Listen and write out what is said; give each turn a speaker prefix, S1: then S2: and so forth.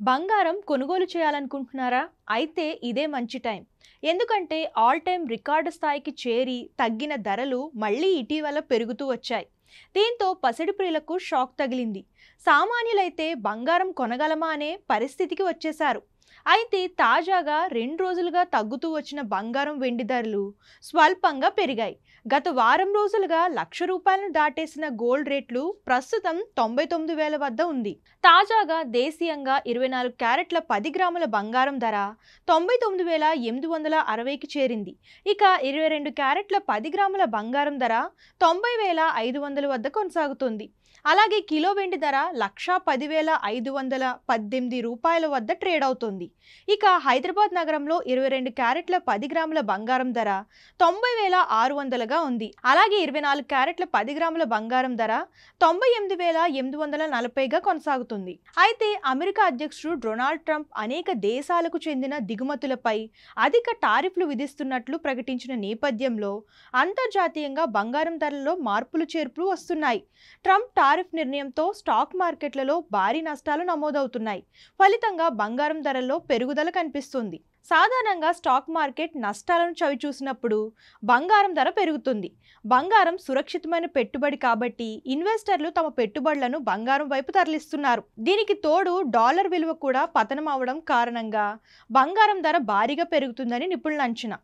S1: బంగారం కొనుగోలు చేయాలనుకుంటున్నారా? అయితే ఇదే మంచి టైం. ఎందుకంటే ఆల్ టైమ్ రికార్డు స్థాయికి చేరి తగ్గిన ధరలు మళ్ళీ ఇటీవల పెరుగుతూ వచ్చాయి. దీంతో పసిడి ప్రియులకు షాక్ తగిలింది. సామాన్యులైతే బంగారం కొనగలమా అనే పరిస్థితికి వచ్చేశారు. అయితే తాజాగా 2 రోజులుగా తగ్గుతూ వచ్చిన బంగారం వెండి ధరలు స్వల్పంగా పెరిగాయి. గత వారం రోజులుగా ₹1,00,000 దాటేసిన గోల్డ్ రేట్లు ప్రస్తుతం 99,000 వద్ద ఉంది. తాజాగా దేశీయంగా 24 క్యారెట్ల 10 గ్రాముల బంగారం ధర 99,860కి చేరింది. ఇక 22 క్యారెట్ల 10 గ్రాముల బంగారం ధర 90,500 వద్ద కొనసాగుతుంది. అలాగే కిలో వెండి ధర ₹1,10,518 వద్ద ట్రేడ్ అవుతోంది. ఇక హైదరాబాద్ నగరంలో 22 క్యారెట్ల 10 గ్రాముల బంగారం ధర 90,600గా ఉంది. అలాగే 24 క్యారెట్ల 10 గ్రాముల బంగారం ధర 98,840గా కొనసాగుతుంది. అయితే అమెరికా అధ్యక్షుడు డొనాల్డ్ ట్రంప్ అనేక దేశాలకు చెందిన దిగుమతులపై అధిక టారిఫ్లు విధిస్తున్నట్లు ప్రకటించిన నేపథ్యంలో అంతర్జాతీయంగా బంగారం ధరల్లో మార్పులు చేర్పులు వస్తున్నాయి. ట్రంప్ టారిఫ్ నిర్ణయంతో స్టాక్ మార్కెట్లలో భారీ నష్టాలు నమోదవుతున్నాయి. ఫలితంగా బంగారం ధరల్లో పెరుగుదల కనిపిస్తుంది. సాధారణంగా స్టాక్ మార్కెట్ నష్టాలను చవిచూసినప్పుడు బంగారం ధర పెరుగుతుంది. బంగారం సురక్షితమైన పెట్టుబడి కాబట్టి ఇన్వెస్టర్లు తమ పెట్టుబడులను బంగారం వైపు తరలిస్తున్నారు. దీనికి తోడు డాలర్ విలువ కూడా పతనం అవడం కారణంగా బంగారం ధర భారీగా పెరుగుతుందని నిపుణుల అంచనా.